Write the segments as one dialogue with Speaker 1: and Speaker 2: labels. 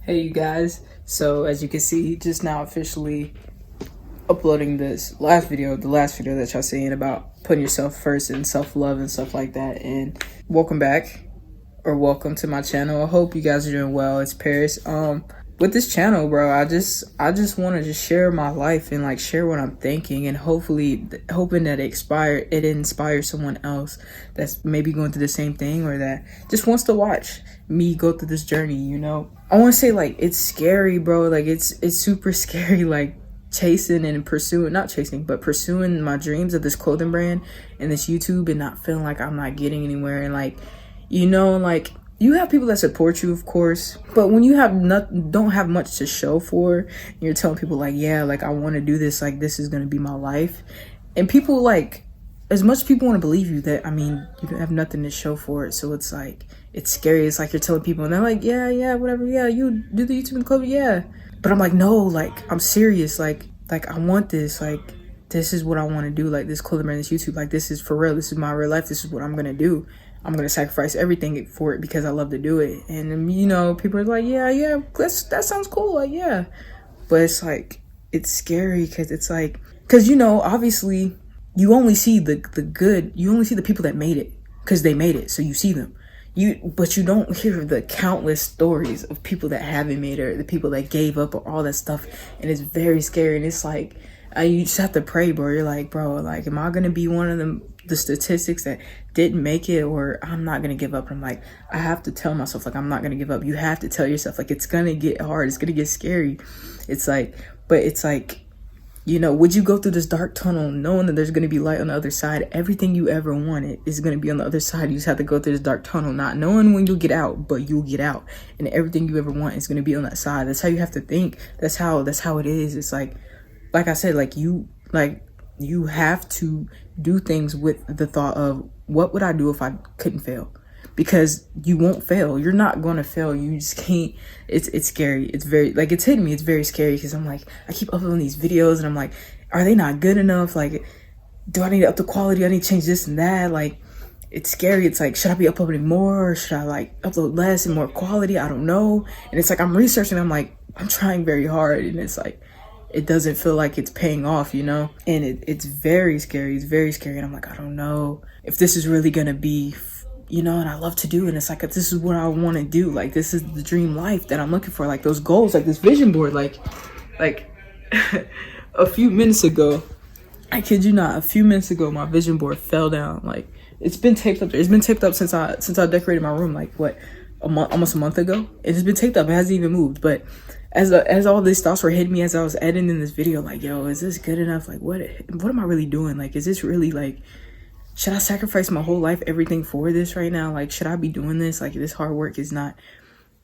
Speaker 1: Hey you guys, so as you can see, just now officially uploading this last video, the last video that y'all seen about putting yourself first and self-love and stuff like that. And welcome back, or welcome to my channel. I hope you guys are doing well. It's Paris. With this channel, bro, I just want to just share my life and like share what I'm thinking, and hopefully hoping that it inspires someone else that's maybe going through the same thing, or that just wants to watch me go through this journey, you know. I want to say, like, it's scary, bro. Like, it's super scary, like chasing and pursuing, not chasing, but pursuing my dreams of this clothing brand and this YouTube, and not feeling like I'm not getting anywhere. And like, you know, like, you have people that support you, of course, but when you don't have much to show for, and you're telling people like, yeah, like, I want to do this, like, this is going to be my life. And people, like, as much as people want to believe you, that, I mean, you have nothing to show for it. So it's like, it's scary. It's like you're telling people and they're like, yeah, whatever. Yeah, you do the YouTube and clothing. Yeah. But I'm like, no, like, I'm serious. Like I want this. Like, this is what I want to do. Like, this clothing brand, this YouTube, like, this is for real. This is my real life. This is what I'm going to do. I'm going to sacrifice everything for it because I love to do it. And, you know, people are like, yeah, that sounds cool. Like, yeah. But it's like, it's scary because it's like, because, you know, obviously you only see the good. You only see the people that made it because they made it. So you see them. But you don't hear the countless stories of people that haven't made it, or the people that gave up, or all that stuff. And it's very scary. And it's like, you just have to pray, bro. You're like, bro, like, am I going to be one of the statistics that didn't make it, or I'm not going to give up? And I'm like, I have to tell myself, like, I'm not going to give up. You have to tell yourself, like, it's going to get hard. It's going to get scary. It's like, but it's like, you know, would you go through this dark tunnel knowing that there's going to be light on the other side? Everything you ever wanted is going to be on the other side. You just have to go through this dark tunnel, not knowing when you'll get out, but you'll get out. And everything you ever want is going to be on that side. That's how you have to think. That's how it is. It's like I said, you have to do things with the thought of, what would I do if I couldn't fail? Because you won't fail. You're not going to fail. You just can't. It's scary. It's very, like, it's hitting me. It's very scary because I'm like, I keep uploading these videos and I'm like, are they not good enough? Like, do I need to up the quality? I need to change this and that. Like, it's scary. It's like, should I be uploading more, or should I like upload less and more quality? I don't know. And it's like, I'm researching. I'm like, I'm trying very hard, and it's like, it doesn't feel like it's paying off, you know? And it's very scary. It's very scary. And I'm like, I don't know if this is really going to be, you know, and I love to do. And it's like, this is what I want to do. Like, this is the dream life that I'm looking for. Like, those goals, like this vision board, like a few minutes ago, I kid you not, a few minutes ago, my vision board fell down. Like, it's been taped up there. It's been taped up since I decorated my room, like, what, almost a month ago. It's been taped up. It hasn't even moved. But as all these thoughts were hitting me as I was editing this video, like, yo, is this good enough? Like, what am I really doing? Like, is this really, like, should I sacrifice my whole life, everything for this right now? Like, should I be doing this? Like, this hard work is not.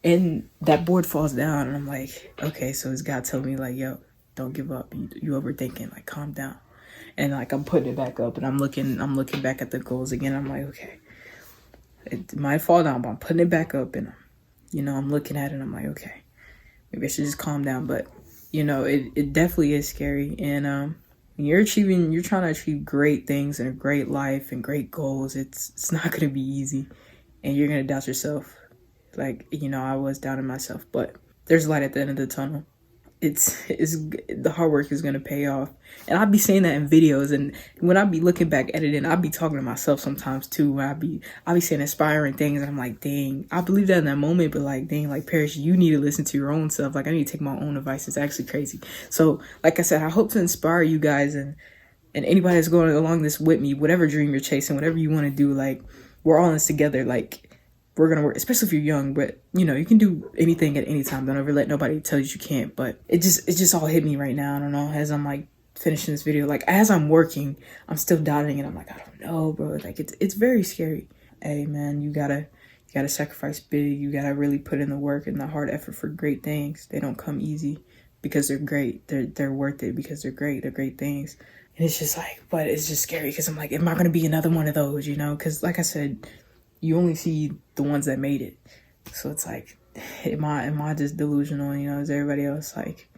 Speaker 1: And that board falls down, and I'm like, okay, so it's God telling me, like, yo, don't give up. You overthinking. Like, calm down. And like, I'm putting it back up, and I'm looking back at the goals again. I'm like, okay, it might fall down, but I'm putting it back up, and, you know, I'm looking at it, and I'm like, okay, maybe I should just calm down. But, you know, it definitely is scary. And you're trying to achieve great things and a great life and great goals. It's not going to be easy, and you're going to doubt yourself. Like, you know, I was doubting myself, but there's light at the end of the tunnel. It's the hard work is going to pay off. And I'll be saying that in videos, and when I be looking back editing, I'll be talking to myself sometimes too, when I'll be saying inspiring things, and I'm like, dang, I believe that in that moment, but like, dang, like, Paris, you need to listen to your own stuff. Like, I need to take my own advice. It's actually crazy. So like I said, I hope to inspire you guys, and anybody that's going along this with me, whatever dream you're chasing, whatever you want to do, like, we're all in this together. Like, we're gonna work, especially if you're young. But, you know, you can do anything at any time. Don't ever let nobody tell you can't. But it just all hit me right now. I don't know, as I'm like finishing this video, like, as I'm working, I'm still doubting, and I'm like, I don't know, bro. Like, it's very scary. Hey man, you gotta sacrifice big. You gotta really put in the work and the hard effort for great things. They don't come easy because they're great. They're worth it because they're great. They're great things. And it's just like, but it's just scary because I'm like, am I gonna be another one of those, you know? Because like I said, you only see the ones that made it. So it's like, am I just delusional? You know, is everybody else like,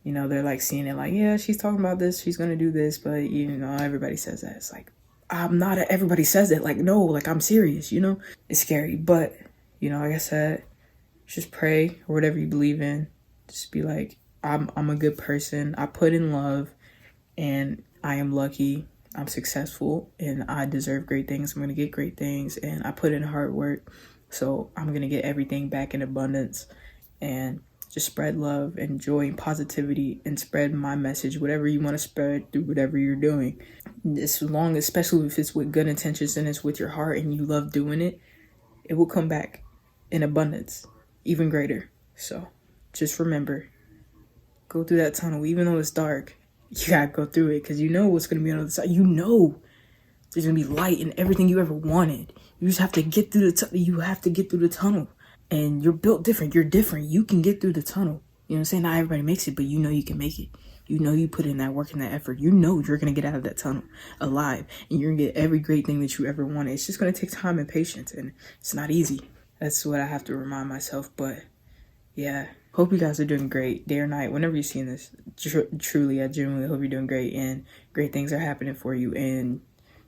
Speaker 1: you know, they're like seeing it like, yeah, she's talking about this, she's gonna do this, but, you know, everybody says that. It's like, I'm not everybody says it. Like, no, like, I'm serious, you know? It's scary. But, you know, like I said, just pray or whatever you believe in. Just be like, I'm a good person. I put in love and I am lucky. I'm successful and I deserve great things. I'm going to get great things and I put in hard work. So I'm going to get everything back in abundance, and just spread love and joy and positivity and spread my message, whatever you want to spread through whatever you're doing. As long, especially if it's with good intentions and it's with your heart and you love doing it, it will come back in abundance, even greater. So just remember, go through that tunnel, even though it's dark. You gotta go through it because you know what's gonna be on the other side. You know there's gonna be light in everything you ever wanted. You just have to get through you have to get through the tunnel. And you're built different. You're different. You can get through the tunnel. You know what I'm saying? Not everybody makes it, but you know you can make it. You know you put in that work and that effort. You know you're gonna get out of that tunnel alive. And you're gonna get every great thing that you ever wanted. It's just gonna take time and patience, and it's not easy. That's what I have to remind myself. But yeah. Hope you guys are doing great day or night. Whenever you're seeing this, truly, I genuinely hope you're doing great and great things are happening for you. And,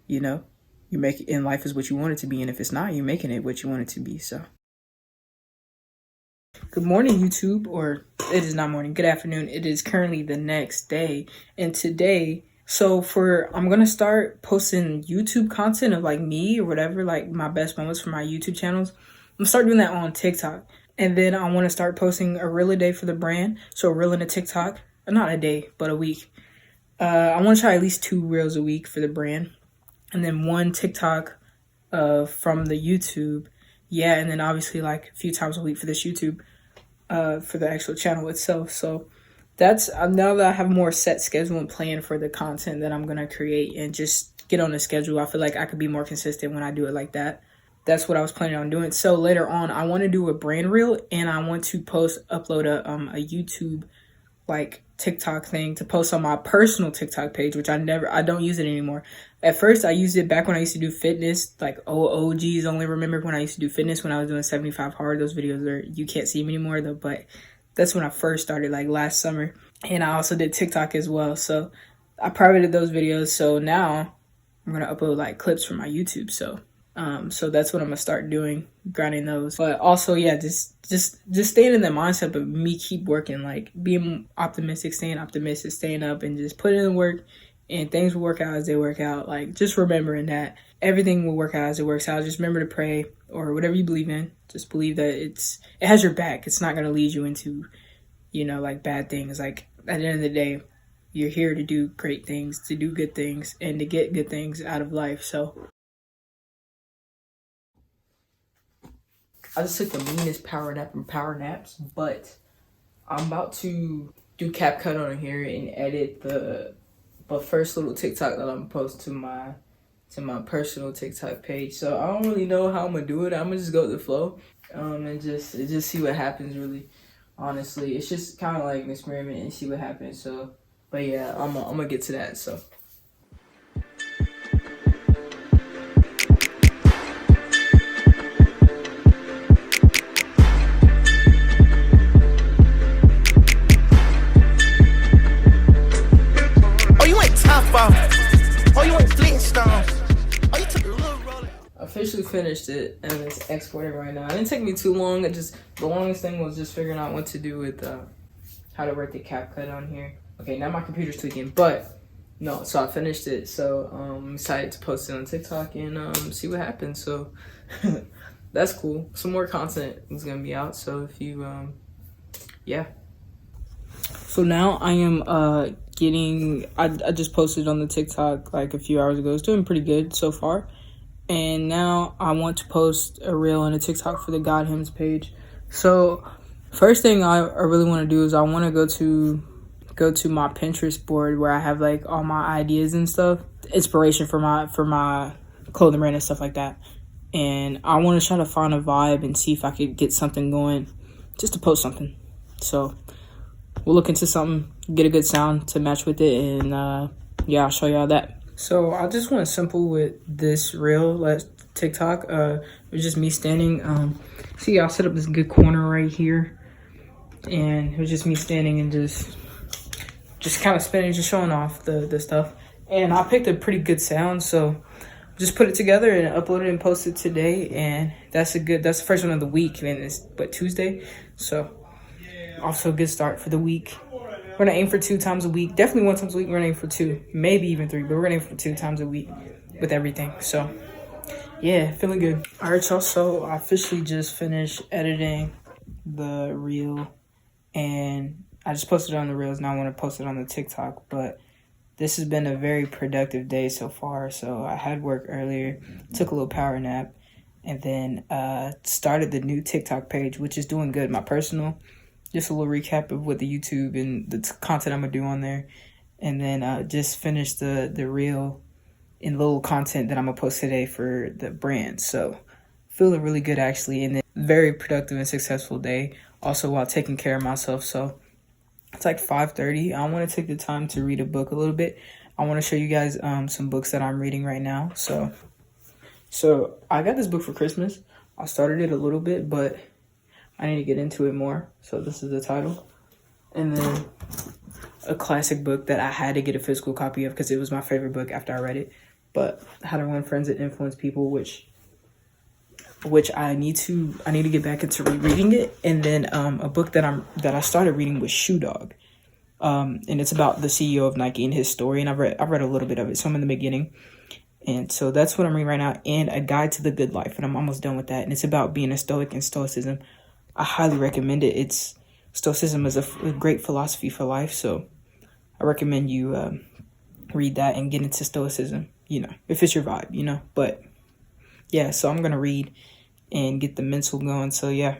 Speaker 1: you know, you make it in life is what you want it to be. And if it's not, you're making it what you want it to be. So good morning, YouTube, or it is not morning. Good afternoon. It is currently the next day. And today, I'm going to start posting YouTube content of like me or whatever, like my best moments for my YouTube channels. I'm going to start doing that on TikTok. And then I want to start posting a reel a day for the brand. So a reel in a TikTok, not a day, but a week. I want to try at least 2 reels a week for the brand. And then 1 TikTok from the YouTube. Yeah, and then obviously like a few times a week for this YouTube, for the actual channel itself. So that's, now that I have a more set schedule and plan for the content that I'm going to create and just get on the schedule, I feel like I could be more consistent when I do it like that. That's what I was planning on doing. So later on, I want to do a brand reel, and I want to upload a YouTube like TikTok thing to post on my personal TikTok page, which I don't use it anymore. At first, I used it back when I used to do fitness, like OGs only remember when I used to do fitness when I was doing 75 hard. Those videos you can't see them anymore though, but that's when I first started, like last summer. And I also did TikTok as well. So I privated those videos. So now I'm going to upload like clips from my YouTube. So that's what I'm gonna start doing, grinding those. But also, yeah, just staying in the mindset of me keep working, like being optimistic, staying up, and just putting in the work, and things will work out as they work out. Like just remembering that everything will work out as it works out. Just remember to pray or whatever you believe in. Just believe that it has your back. It's not gonna lead you into, like bad things. Like at the end of the day, you're here to do great things, to do good things, and to get good things out of life. So I just took the meanest power nap from power naps, but I'm about to do CapCut on here and edit the first little TikTok that I'm gonna post to my personal TikTok page. So I don't really know how I'm gonna do it. I'm gonna just go with the flow, and just see what happens. Really, honestly, it's just kind of like an experiment and see what happens. So, but yeah, I'm gonna get to that. So. Officially finished it and it's exporting right now. It didn't take me too long. The longest thing was just figuring out what to do with how to work the CapCut on here. Okay, now my computer's tweaking, but no, so I finished it. So I'm excited to post it on TikTok and see what happens. So that's cool. Some more content is gonna be out. So if you yeah. So now I am I just posted on the TikTok like a few hours ago. It's doing pretty good so far. And now I want to post a reel and a TikTok for the God Hymns page. So first thing I really want to do is I want to go to my Pinterest board where I have like all my ideas and stuff, inspiration for my clothing brand and stuff like that. And I want to try to find a vibe and see if I could get something going just to post something. So we'll look into something, get a good sound to match with it, and yeah, I'll show y'all that. So I just went simple with this reel, TikTok. It was just me standing. See, I set up this good corner right here, and it was just me standing and just kind of spinning, just showing off the stuff. And I picked a pretty good sound, so just put it together and upload it and post it today. And that's the first one of the week, and it's Tuesday. So off to a good start for the week. We're gonna aim for 2 times a week. Definitely 1 time a week. We're gonna aim for 2, maybe even 3, but we're gonna aim for 2 times a week with everything. So yeah, feeling good. All right, y'all. So I officially just finished editing the reel, and I just posted it on the reels. Now I want to post it on the TikTok. But this has been a very productive day so far. So I had work earlier, took a little power nap, and then started the new TikTok page, which is doing good. My personal. Just a little recap of what the YouTube and the content I'm going to do on there. And then just finished the reel and little content that I'm going to post today for the brand. So feeling really good, actually. And then very productive and successful day. Also while taking care of myself. So it's like 5:30. I want to take the time to read a book a little bit. I want to show you guys some books that I'm reading right now. So I got this book for Christmas. I started it a little bit, but I need to get into it more. So this is the title. And then a classic book that I had to get a physical copy of because it was my favorite book after I read it. But How to Win Friends and Influence People, which I need to get back into rereading it. And then a book that I started reading was Shoe Dog. And it's about the CEO of Nike and his story. And I've read a little bit of it, so I'm in the beginning. And so that's what I'm reading right now. And A Guide to the Good Life, and I'm almost done with that. And it's about being a stoic and stoicism. I highly recommend it. Stoicism is a great philosophy for life, so I recommend you read that and get into stoicism, if it's your vibe, But yeah, so I'm going to read and get the mental going, so yeah.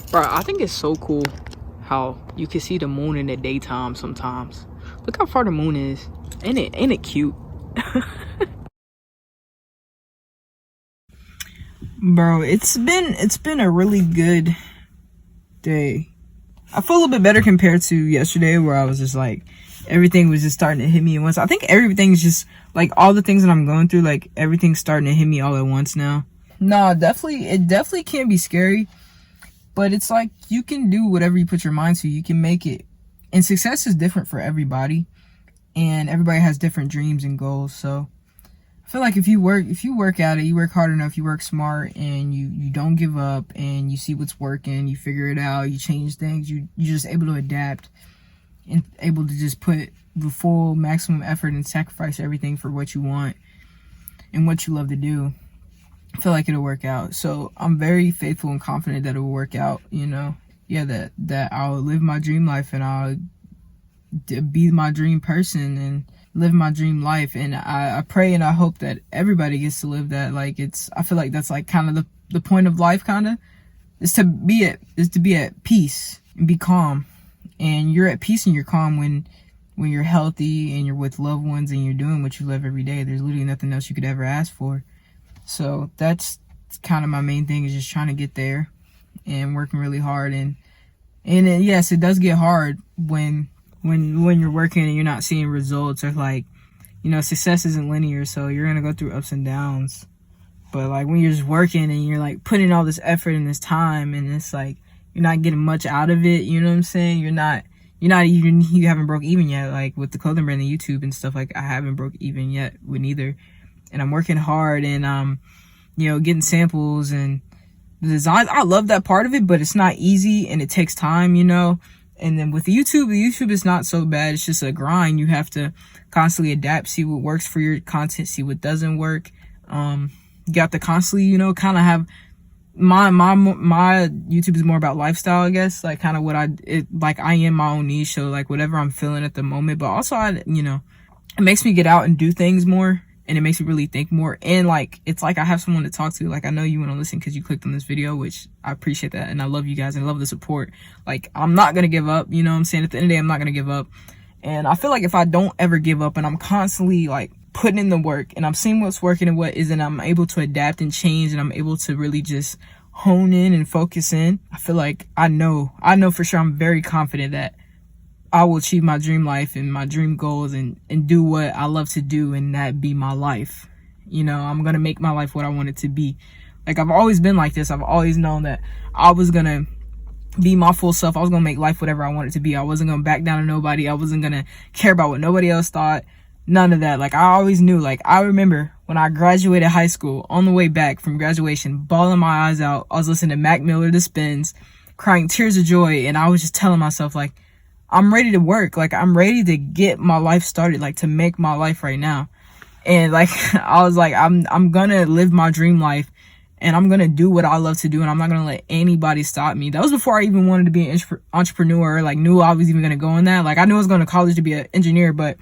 Speaker 1: Bro, I think it's so cool how you can see the moon in the daytime sometimes. Look how far the moon is. Ain't it cute? Bro, it's been a really good day. I feel a little bit better compared to yesterday, where I was just like, everything was just starting to hit me at once. I think everything's just like, all the things that I'm going through, like everything's starting to hit me all at once now. No, it definitely can be scary. But it's like, you can do whatever you put your mind to. You can make it. And success is different for everybody. And everybody has different dreams and goals. So I feel like if you work at it, you work hard enough, you work smart, and you don't give up, and you see what's working, you figure it out, you change things, you're just able to adapt and able to just put the full maximum effort and sacrifice everything for what you want and what you love to do. I feel like it'll work out. So I'm very faithful and confident that it will work out, Yeah, that I'll live my dream life, and I'll be my dream person and live my dream life. And I pray and I hope that everybody gets to live that. Like, I feel like that's like kind of the point of life, kind of, is to be at peace and be calm. And you're at peace and you're calm when you're healthy and you're with loved ones and you're doing what you love every day. There's literally nothing else you could ever ask for. So that's kind of my main thing, is just trying to get there and working really hard. And yes, it does get hard when you're working and you're not seeing results, or like, success isn't linear, so you're gonna go through ups and downs. But like, when you're just working and you're like putting all this effort and this time, and it's like you're not getting much out of it, you know what I'm saying? You haven't broke even yet. Like with the clothing brand and YouTube and stuff, like I haven't broke even yet with neither. And I'm working hard, and getting samples and the designs. I love that part of it, but it's not easy and it takes time, And then with YouTube is not so bad. It's just a grind. You have to constantly adapt, see what works for your content, see what doesn't work. You got to constantly, kind of have my YouTube is more about lifestyle, I guess. Like kind of I am my own niche, so like whatever I'm feeling at the moment. But also it makes me get out and do things more. And it makes me really think more. And like, it's like I have someone to talk to. Like, I know you want to listen because you clicked on this video, which I appreciate that. And I love you guys and I love the support. Like, I'm not going to give up. You know what I'm saying? At the end of the day, I'm not going to give up. And I feel like if I don't ever give up and I'm constantly like putting in the work and I'm seeing what's working and what isn't, I'm able to adapt and change, and I'm able to really just hone in and focus in. I feel like I know for sure, I'm very confident that I will achieve my dream life and my dream goals and do what I love to do, and that be my life. I'm going to make my life what I want it to be. Like, I've always been like this. I've always known that I was gonna be my full self. I was gonna make life whatever I wanted it to be. I wasn't gonna back down to nobody. I wasn't gonna care about what nobody else thought. None of that. Like, I always knew. Like, I remember when I graduated high school, on the way back from graduation, bawling my eyes out. I was listening to Mac Miller, The Spins, crying tears of joy, and I was just telling myself, like, I'm ready to work. Like, I'm ready to get my life started, like, to make my life right now. And, like, I was like, I'm gonna live my dream life, and I'm gonna do what I love to do, and I'm not gonna let anybody stop me. That was before I even wanted to be an entrepreneur, like, knew I was even gonna go in that. Like, I knew I was going to college to be an engineer, but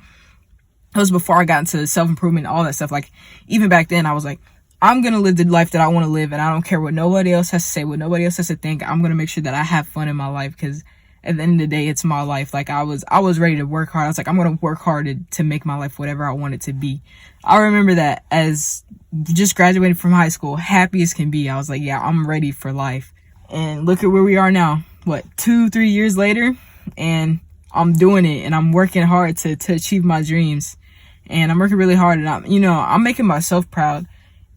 Speaker 1: it was before I got into self-improvement, all that stuff. Like, even back then, I was like, I'm going to live the life that I want to live, and I don't care what nobody else has to say, what nobody else has to think. I'm going to make sure that I have fun in my life, because at the end of the day, it's my life. Like, I was ready to work hard. I was like, I'm going to work hard to make my life whatever I want it to be. I remember that as just graduating from high school, happy as can be. I was like, yeah, I'm ready for life. And look at where we are now. What, 2-3 years later? And I'm doing it, and I'm working hard to achieve my dreams. And I'm working really hard, and I'm making myself proud.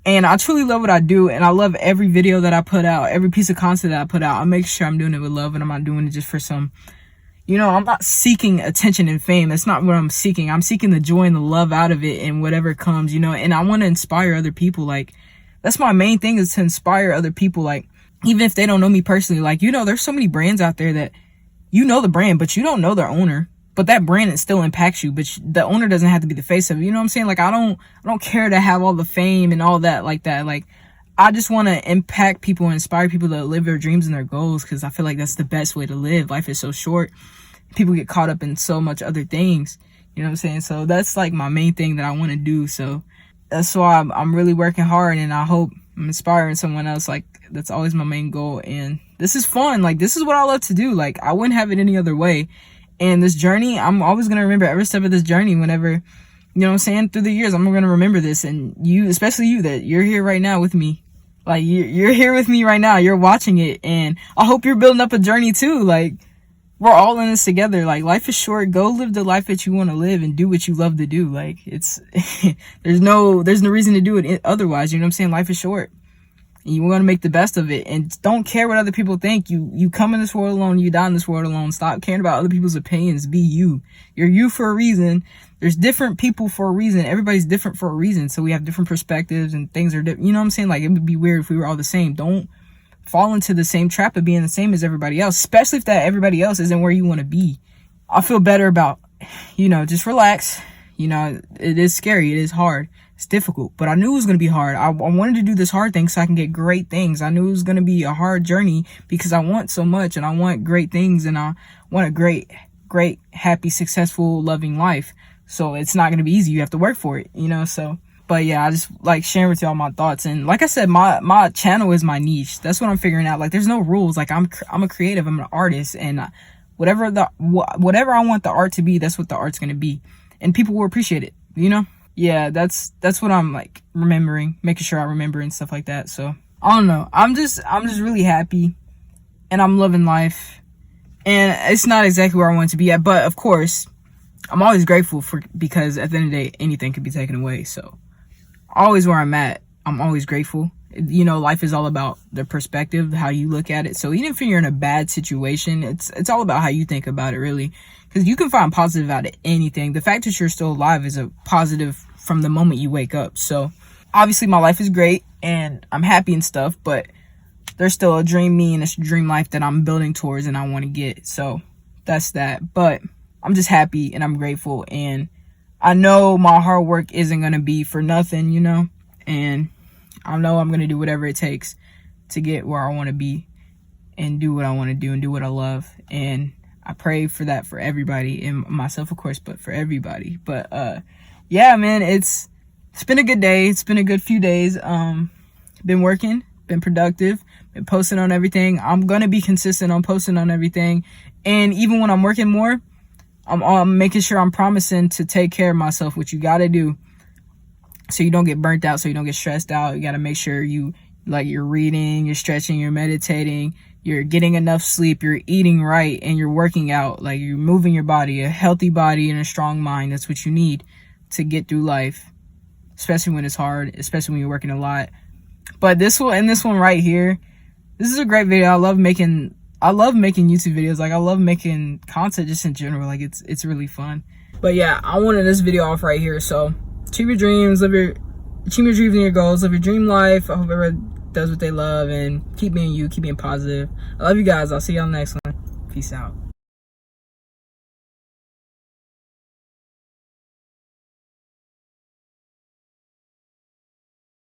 Speaker 1: And I truly love what I do, and I love every video that I put out, every piece of content that I put out. I make sure I'm doing it with love, and I'm not doing it just for some, I'm not seeking attention and fame. That's not what I'm seeking. I'm seeking the joy and the love out of it, and whatever comes, and I want to inspire other people. Like, that's my main thing, is to inspire other people. Like, even if they don't know me personally, like, there's so many brands out there that the brand, but you don't know their owner. But that brand, it still impacts you, but the owner doesn't have to be the face of it. You know what I'm saying? Like, I don't care to have all the fame and all that like that. Like, I just want to impact people and inspire people to live their dreams and their goals, because I feel like that's the best way to live. Life is so short. People get caught up in so much other things. You know what I'm saying? So that's like my main thing that I want to do. So that's why I'm really working hard, and I hope I'm inspiring someone else. Like, that's always my main goal. And this is fun. Like, this is what I love to do. Like, I wouldn't have it any other way. And this journey, I'm always going to remember every step of this journey. Whenever, through the years, I'm going to remember this. And you, especially you, that you're here right now with me. Like, you're here with me right now. You're watching it. And I hope you're building up a journey too. Like, we're all in this together. Like, life is short. Go live the life that you want to live and do what you love to do. Like, it's, there's no reason to do it otherwise. You know what I'm saying? Life is short. You want to make the best of it, and don't care what other people think. You come in this world alone, you die in this world alone. Stop caring about other people's opinions. Be you. You're you for a reason. There's different people for a reason. Everybody's different for a reason. So we have different perspectives, and things are different. You know what I'm saying? Like, it would be weird if we were all the same. Don't fall into the same trap of being the same as everybody else, especially if that everybody else isn't where you want to be. I feel better about, just relax. It is scary. It is hard. It's difficult, but I knew it was going to be hard. I wanted to do this hard thing so I can get great things. I knew it was going to be a hard journey because I want so much, and I want great things, and I want a great, happy, successful, loving life. So it's not going to be easy. You have to work for it, so. But yeah, I just like sharing with y'all my thoughts. And like I said, my channel is my niche. That's what I'm figuring out. Like, there's no rules. Like, I'm a creative. I'm an artist, and whatever I want the art to be, that's what the art's going to be. And people will appreciate it, Yeah, that's what I'm like remembering, making sure I remember and stuff like that. So I don't know. I'm just really happy, and I'm loving life, and it's not exactly where I want to be at, but of course I'm always grateful because at the end of the day, anything could be taken away. So always where I'm at, I'm always grateful. Life is all about the perspective, how you look at it. So even if you're in a bad situation, it's all about how you think about it, really. Because you can find positive out of anything. The fact that you're still alive is a positive from the moment you wake up. So obviously my life is great, and I'm happy and stuff, but there's still a dream me and a dream life that I'm building towards, and I want to get. So that's that. But I'm just happy, and I'm grateful, and I know my hard work isn't going to be for nothing, and I know I'm going to do whatever it takes to get where I want to be and do what I want to do and do what I love. And I pray for that for everybody, and myself, of course, but for everybody. But yeah, man, it's been a good day. It's been a good few days. Been working, been productive, been posting on everything. I'm going to be consistent on posting on everything. And even when I'm working more, I'm making sure I'm promising to take care of myself, which you got to do so you don't get burnt out, so you don't get stressed out. You got to make sure you're reading, you're stretching, you're meditating, you're getting enough sleep, you're eating right, and you're working out. Like, you're moving your body. A healthy body and a strong mind, that's what you need to get through life, especially when it's hard, especially when you're working a lot. But this one and this one right here, this is a great video. I love making YouTube videos. Like, I love making content just in general. Like, it's really fun. But yeah, I wanted this video off right here. So achieve your dreams, achieve your dreams and your goals, live your dream life. I hope everyone does what they love, and keep being you, keep being positive. I love you guys. I'll see you on the next one. Peace out.